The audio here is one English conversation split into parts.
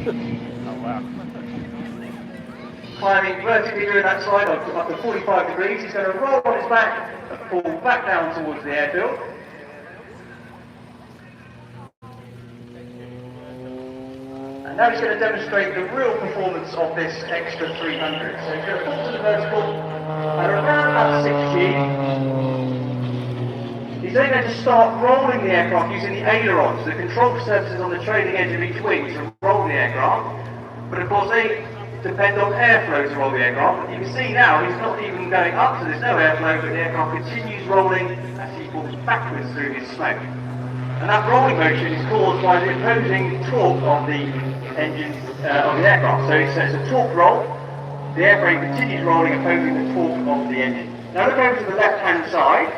Oh wow. Climbing vertically doing that slide up to 45 degrees. He's going to roll on his back and fall back down towards the airfield. And now he's going to demonstrate the real performance of this extra 300. So he's going to fall to the vertical at around about 6G. He's then going to start rolling the aircraft using the ailerons, the control surfaces on the trailing edge of each wing to roll the aircraft. But of course they depend on airflow to roll the aircraft. You can see now he's not even going up, so there's no airflow, but the aircraft continues rolling as he falls backwards through his smoke. And that rolling motion is caused by the opposing torque of the engine of the aircraft. So it's a torque roll. The airframe continues rolling, opposing the torque of the engine. Now look over to the left-hand side,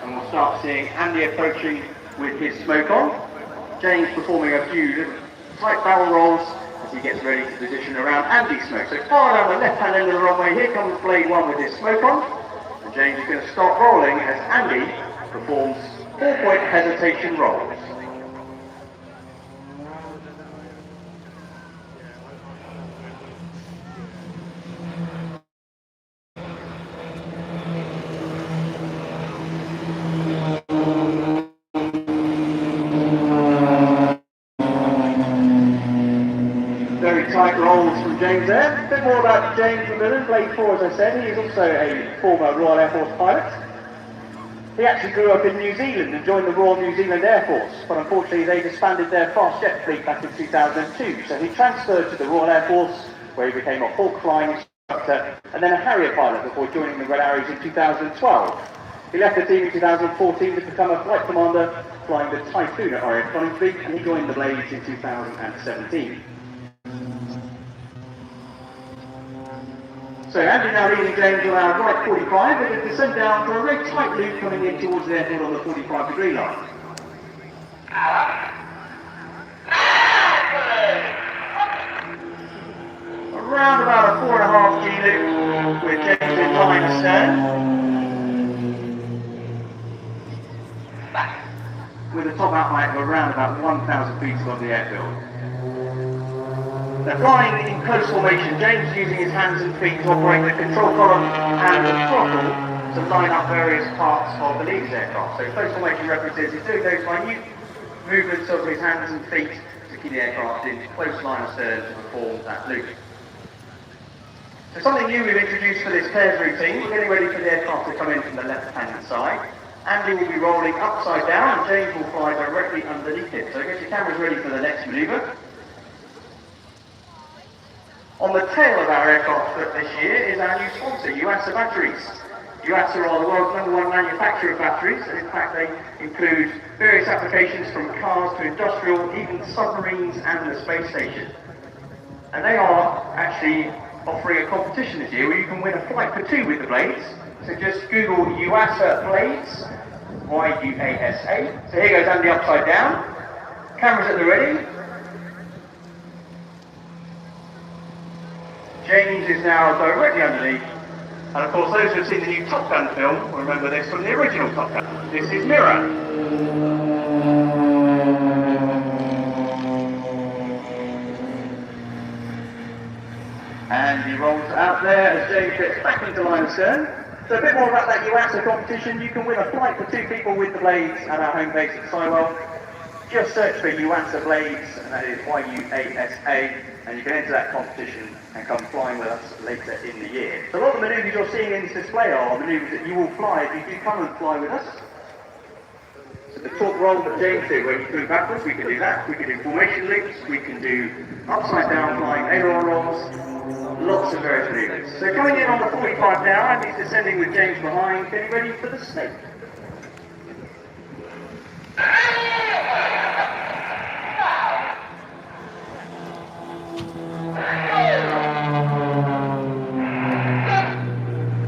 and we'll start seeing Andy approaching with his smoke on. James performing a few tight barrel rolls as he gets ready to position around Andy's smoke. So far down the left-hand end of the runway, here comes Blade 1 with his smoke on. And James is going to start rolling as Andy performs 4-point hesitation rolls. Tight rolls from James there. A bit more about James McMillan, Blade 4 as I said. He is also a former Royal Air Force pilot. He actually grew up in New Zealand and joined the Royal New Zealand Air Force, but unfortunately they disbanded their fast jet fleet back in 2002. So he transferred to the Royal Air Force, where he became a Hawk flying instructor and then a Harrier pilot before joining the Red Arrows in 2012. He left the team in 2014 to become a flight commander flying the Typhoon at RAF Coningsby, and he joined the Blades in 2017. So Andy now leading James around right 45, and to descend down for a very tight loop coming in towards the airfield on the 45-degree line. Around about a 4.5G loop with James in line astern. With a top out height of around about 1,000 feet above the airfield. Now flying in close formation, James is using his hands and feet to operate the control column and the throttle to line up various parts of the leader's aircraft. So close formation references he's doing those minute movements of his hands and feet to keep the aircraft in close line of stern to perform that loop. So something new we've introduced for this pairs routine, we're getting ready for the aircraft to come in from the left-hand side. Andy will be rolling upside down and James will fly directly underneath it. So get your cameras ready for the next manoeuvre. On the tail of our aircraft this year is our new sponsor, UASA Batteries. UASA are the world's #1 manufacturer of batteries, and in fact they include various applications from cars to industrial, even submarines and the space station. And they are actually offering a competition this year where you can win a flight for two with the Blades. So just Google UASA Blades, Y-U-A-S-A. So here goes Andy upside down. Cameras at the ready. James is now directly underneath, and of course those who have seen the new Top Gun film will remember this from the original Top Gun. This is Mirror. And he rolls out there as James gets back into line of stern. So a bit more about that UASA competition. You can win a flight for two people with the Blades at our home base at Sywell. Just search for UASA Blades, and that is Y-U-A-S-A, and you can enter that competition and come flying with us later in the year. So a lot of the manoeuvres you're seeing in this display are manoeuvres that you will fly if you do come and fly with us. So the torque roll that James did, where you move backwards, we can do that. We can do formation loops, we can do upside down flying aileron rolls, lots of various manoeuvres. So coming in on the 45 now, Andy's descending with James behind, getting ready for the snake.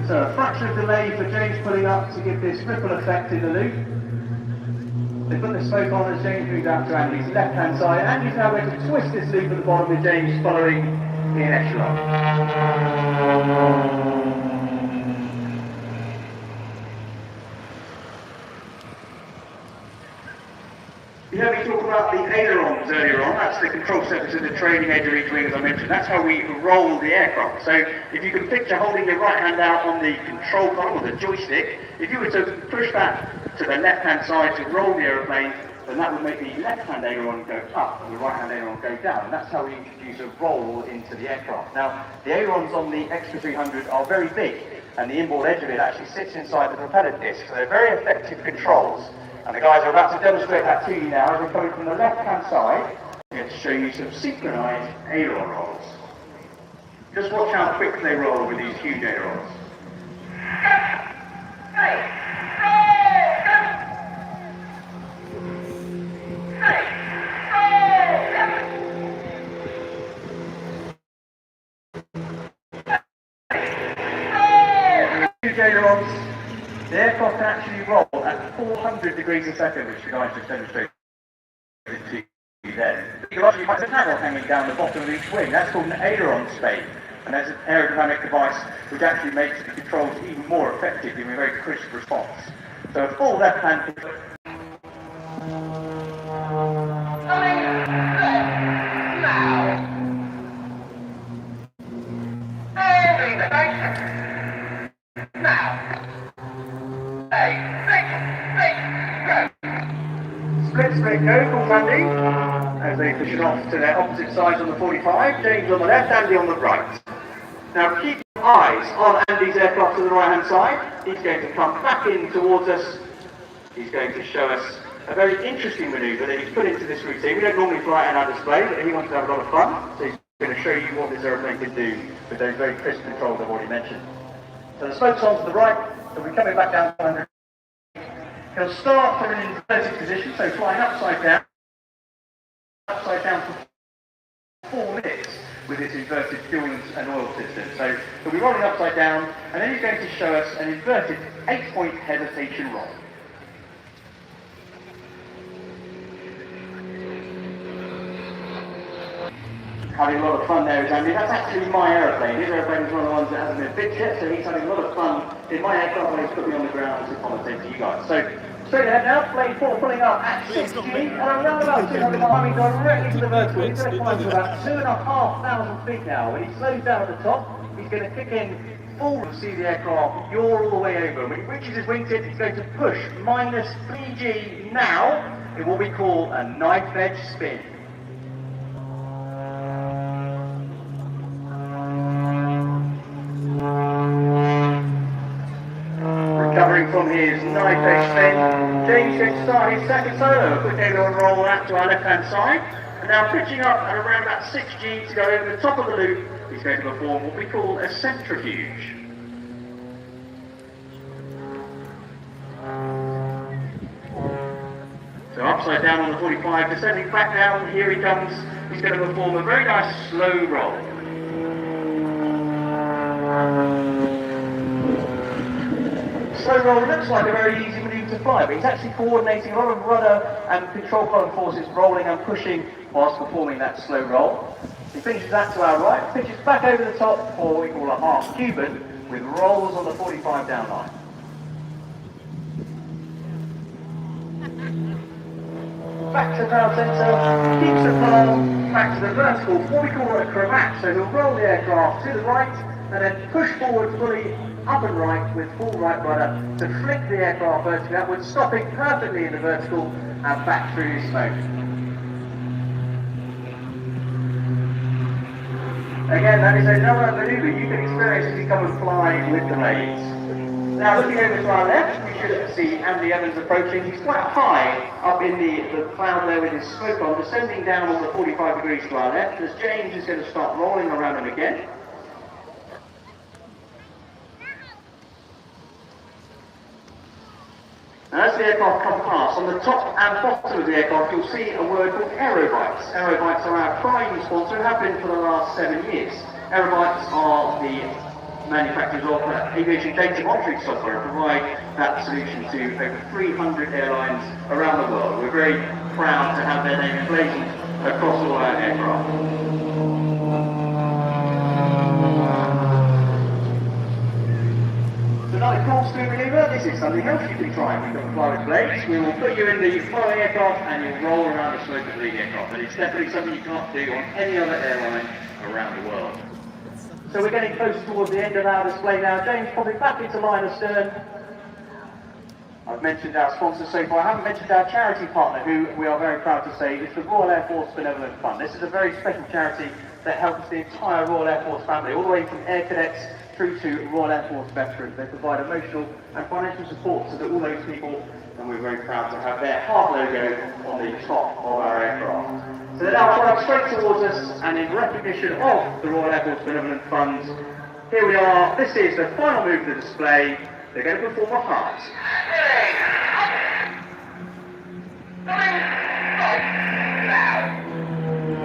So a fraction of delay for James pulling up to give this ripple effect in the loop. They put the smoke on as James moves out to Andy's left-hand side. Andy's now going to twist this loop at the bottom with James following in echelon. You heard me talk about the ailerons earlier on. That's the control surface at the trailing edge of each wing, as I mentioned. That's how we roll the aircraft. So if you can picture holding your right hand out on the control column or the joystick, if you were to push that to the left-hand side to roll the aeroplane, then that would make the left-hand aileron go up and the right-hand aileron go down. And that's how we introduce a roll into the aircraft. Now, the ailerons on the Extra 300 are very big, and the inboard edge of it actually sits inside the propeller disc. So they're very effective controls. And the guys are about to demonstrate that to you now as we're coming from the left-hand side. I'm going to show you some synchronized aileron rolls. Just watch how quick they roll with these huge ailerons. Huge ailerons. The aircraft can actually roll at 400 degrees a second, which the guys just demonstrated to you then. You can actually have a paddle hanging down the bottom of each wing. That's called an aileron spade. And that's an aerodynamic device which actually makes the controls even more effective, giving a very crisp response. So a full left-hand Split go from Andy as they push it off to their opposite sides on the 45. James on the left, Andy on the right. Now keep your eyes on Andy's aircraft to the right hand side. He's going to come back in towards us. He's going to show us a very interesting manoeuvre that he's put into this routine. We don't normally fly it on our display, but he wants to have a lot of fun. So he's going to show you what this aeroplane can do with those very crisp controls I've already mentioned. So the smoke's on to the right, so we're coming back down to 100. He'll start from an inverted position, so flying upside down for 4 minutes with this inverted fuel and oil system. So he'll be rolling upside down, and then he's going to show us an inverted 8-point hesitation roll. Having a lot of fun there with Andy. That's actually my aeroplane. His aeroplane is one of the ones that hasn't been fixed yet, so he's having a lot of fun in my aircraft when he's put me on the ground to commentate to you guys. So straight ahead now, plane 4 pulling up at 6G, and around about 200 climbing directly to the vertical. He's going to climb to about 2,500 feet now. When he slows down at the top, he's going to kick in full to see the aircraft yaw all the way over. When he reaches his wingtip, he's going to push minus 3G now in what we call a knife edge spin. Recovering from his knife edge spin, James going to start his second solo. Quick aileron roll out to our left hand side, and now pitching up at around about 6G to go over the top of the loop. He's going to perform what we call a centrifuge. So upside down on the 45, descending back down, here he comes. He's going to perform a very nice slow roll. Slow roll looks like a very easy manoeuvre to fly, but he's actually coordinating a lot of rudder and control column forces rolling and pushing whilst performing that slow roll. He finishes that to our right, pitches back over the top for what we call a half Cuban, with rolls on the 45 down line. Back to the ground centre, keeps the palm, back to the vertical, what we call a cravat. So he'll roll the aircraft to the right and then push forward fully up and right with full right rudder to flick the aircraft vertically upwards, stopping perfectly in the vertical and back through his smoke. Again, that is another manoeuvre you can experience as you come and fly with the blades. Now looking over to our left, we should see Andy Evans approaching. He's quite high up in the cloud there with his smoke on, descending down on the 45 degrees to our left, as James is going to start rolling around him again. And as the aircraft come past, on the top and bottom of the aircraft, you'll see a word called aerobites. Aerobites are our prime sponsor, have been for the last 7 years. Aerobites are the manufacturers of aviation data monitoring software and provide that solution to over 300 airlines around the world. We're very proud to have their name emblazoned across all our aircraft. Tonight, corkscrew manoeuvre. This is something else you can try. We've got the fly with blades. We will put you in the following aircraft and you'll roll around the smoke of the leading aircraft. But it's definitely something you can't do on any other airline around the world. So we're getting close towards the end of our display now. James, probably back into line astern. I've mentioned our sponsors so far. I haven't mentioned our charity partner, who we are very proud to say is the Royal Air Force Benevolent Fund. This is a very special charity that helps the entire Royal Air Force family, all the way from Air Cadets through to Royal Air Force veterans. They provide emotional and financial support so that all those people, and we're very proud to have their heart logo on the top of our aircraft. So they're now flying straight towards us, and in recognition of the Royal Air Force Benevolent Fund, here we are. This is the final move of the display. They're going to perform a heart.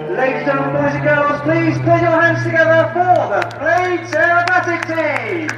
Ladies and gentlemen, boys and girls, please put your hands together for the Blades Aerobatic Team!